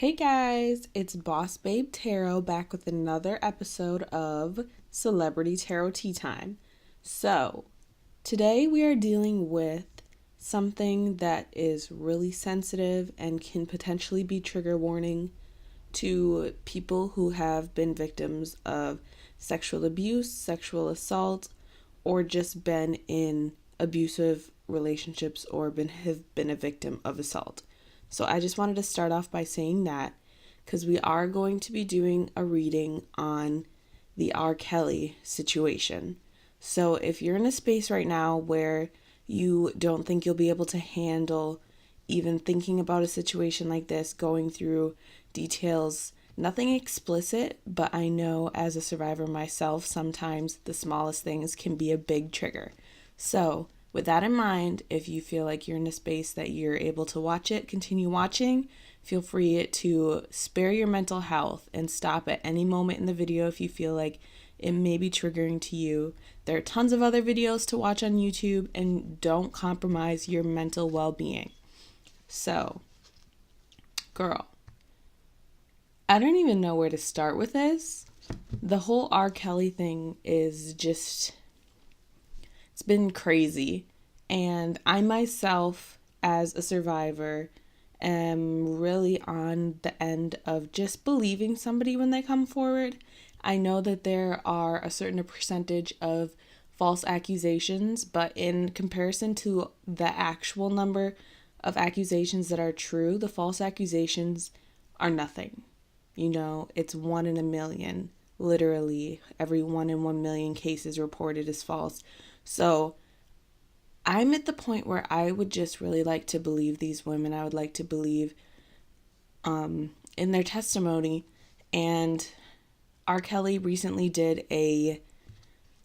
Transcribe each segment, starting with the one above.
Hey guys, it's Boss Babe Tarot back with another episode of Celebrity Tarot Tea Time. So, today we are dealing with something that is really sensitive and can potentially be trigger warning to people who have been victims of sexual abuse, sexual assault, or just been in abusive relationships or have been a victim of assault. So I just wanted to start off by saying that because we are going to be doing a reading on the R. Kelly situation. So if you're in a space right now where you don't think you'll be able to handle even thinking about a situation like this, going through details, nothing explicit, but I know as a survivor myself, sometimes the smallest things can be a big trigger. So with that in mind, if you feel like you're in a space that you're able to watch it, continue watching. Feel free to spare your mental health and stop at any moment in the video if you feel like it may be triggering to you. There are tons of other videos to watch on YouTube, and don't compromise your mental well-being. So, girl, I don't even know where to start with this. The whole R. Kelly thing is just... it's been crazy, and I myself, as a survivor, am really on the end of just believing somebody when they come forward. I know that there are a certain percentage of false accusations, but in comparison to the actual number of accusations that are true, the false accusations are nothing. You know, it's 1 in a million. Literally, every 1 in 1 million cases reported as false. So I'm at the point where I would just really like to believe these women. I would like to believe in their testimony. And R. Kelly recently did a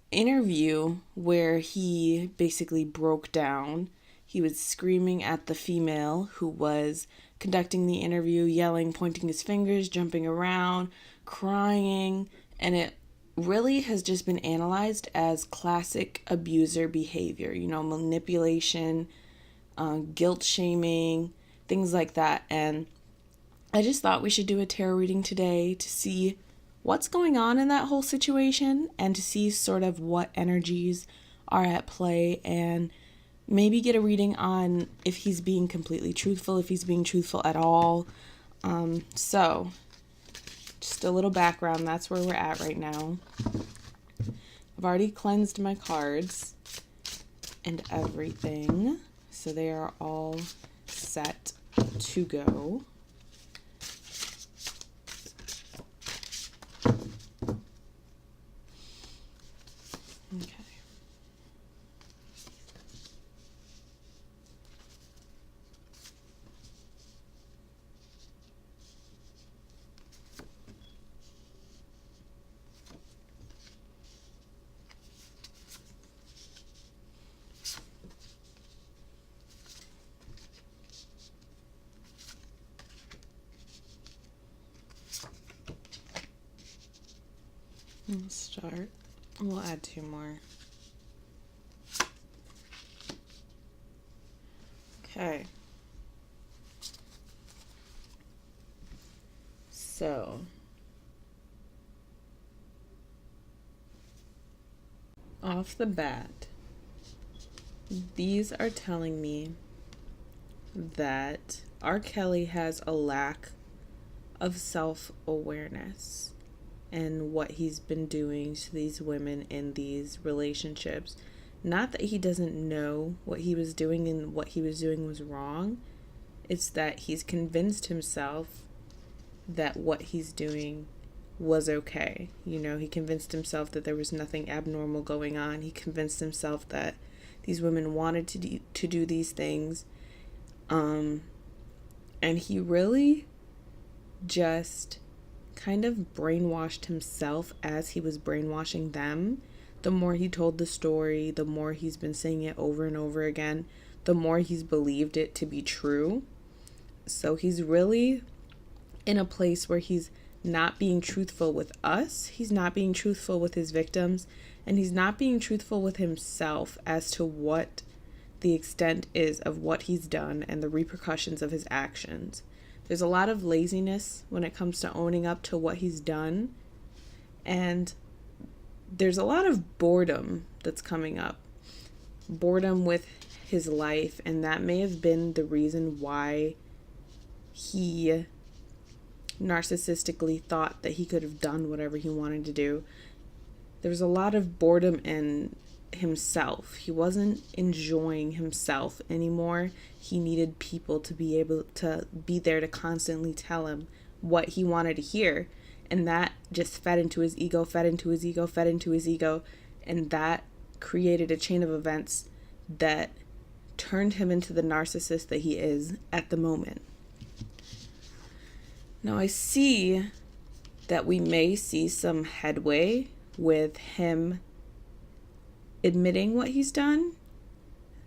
interview where he basically broke down. He was screaming at the female who was conducting the interview, yelling, pointing his fingers, jumping around, crying, and it really has just been analyzed as classic abuser behavior, manipulation, guilt shaming, things like that. And I just thought we should do a tarot reading today to see what's going on in that whole situation and to see sort of what energies are at play, and maybe get a reading on if he's being completely truthful, if he's being truthful at all. So just a little background, that's where we're at right now. I've already cleansed my cards and everything, so they are all set to go. Okay. Let's start. We'll add 2 more. Okay. So, off the bat, these are telling me that R. Kelly has a lack of self-awareness and what he's been doing to these women in these relationships. Not that he doesn't know what he was doing and what he was doing was wrong. It's that he's convinced himself that what he's doing was okay. He convinced himself that there was nothing abnormal going on. He convinced himself that these women wanted to do these things. And he really just kind of brainwashed himself as he was brainwashing them. The more he told the story, the more he's been saying it over and over again, the more he's believed it to be true. So he's really in a place where he's not being truthful with us, he's not being truthful with his victims, and he's not being truthful with himself as to what the extent is of what he's done and the repercussions of his actions. There's a lot of laziness when it comes to owning up to what he's done. And there's a lot of boredom that's coming up. Boredom with his life. And that may have been the reason why he narcissistically thought that he could have done whatever he wanted to do. There was a lot of boredom in himself. He wasn't enjoying himself anymore. He needed people to be able to be there to constantly tell him what he wanted to hear. And that just fed into his ego, and that created a chain of events that turned him into the narcissist that he is at the moment. Now I see that we may see some headway with him admitting what he's done.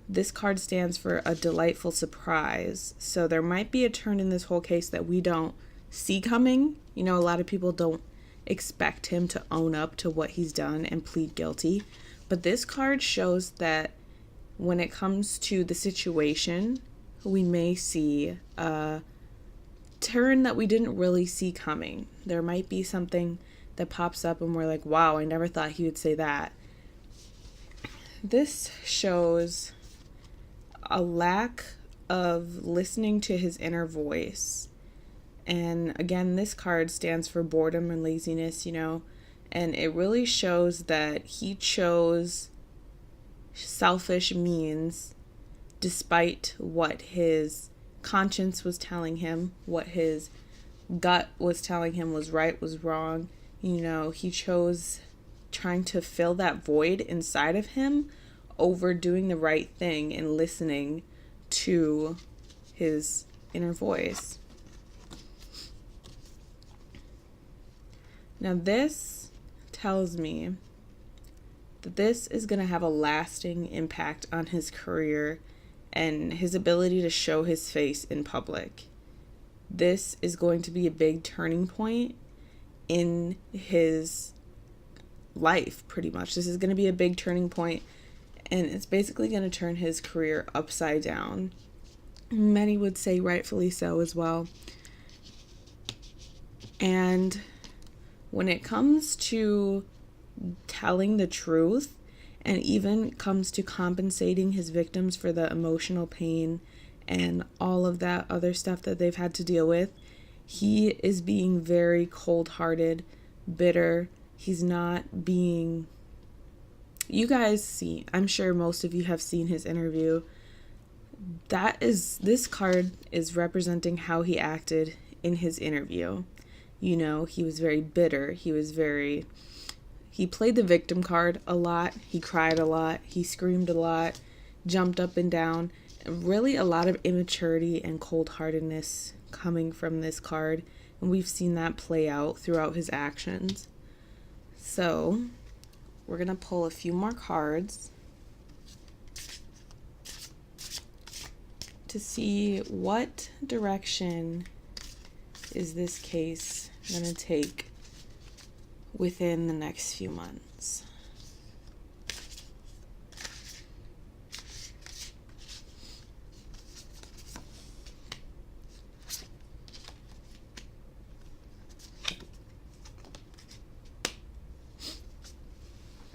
This card stands for a delightful surprise. So there might be a turn in this whole case that we don't see coming. You know, a lot of people don't expect him to own up to what he's done and plead guilty. But this card shows that when it comes to the situation, we may see a turn that we didn't really see coming. There might be something that pops up and we're like, wow, I never thought he would say that. This shows a lack of listening to his inner voice. And again, this card stands for boredom and laziness, you know, and it really shows that he chose selfish means despite what his conscience was telling him, what his gut was telling him was right, was wrong. You know, he chose trying to fill that void inside of him over doing the right thing and listening to his inner voice. Now this tells me that this is going to have a lasting impact on his career and his ability to show his face in public. This is going to be a big turning point in his life, pretty much. This is going to be a big turning point, and it's basically going to turn his career upside down. Many would say rightfully so as well. And when it comes to telling the truth, and even comes to compensating his victims for the emotional pain and all of that other stuff that they've had to deal with, he is being very cold-hearted, bitter. He's not being... You guys see, I'm sure most of you have seen his interview. This card is representing how he acted in his interview. You know, he was very bitter. He played the victim card a lot. He cried a lot. He screamed a lot, jumped up and down. Really a lot of immaturity and cold-heartedness coming from this card. And we've seen that play out throughout his actions. So we're going to pull a few more cards to see what direction is this case going to take within the next few months.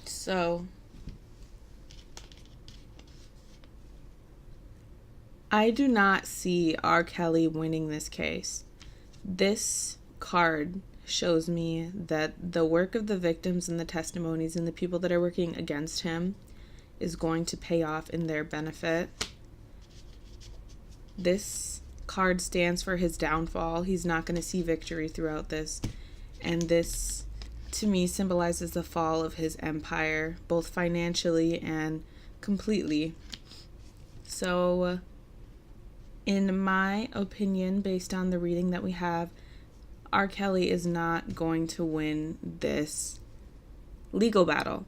So I do not see R. Kelly winning this case. This card shows me that the work of the victims and the testimonies and the people that are working against him is going to pay off in their benefit. This card stands for his downfall. He's not going to see victory throughout this. And this, to me, symbolizes the fall of his empire, both financially and completely. So, in my opinion, based on the reading that we have, R. Kelly is not going to win this legal battle.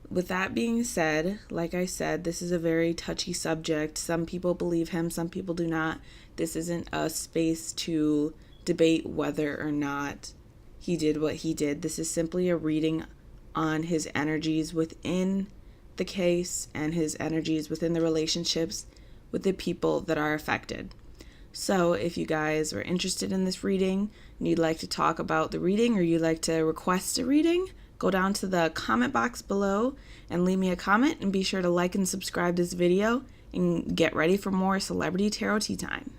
With that being said, like I said, this is a very touchy subject. Some people believe him, some people do not. This isn't a space to debate whether or not he did what he did. This is simply a reading on his energies within the case and his energies within the relationships with the people that are affected. So if you guys are interested in this reading and you'd like to talk about the reading or you'd like to request a reading, go down to the comment box below and leave me a comment, and be sure to like and subscribe this video and get ready for more Celebrity Tarot Tea Time.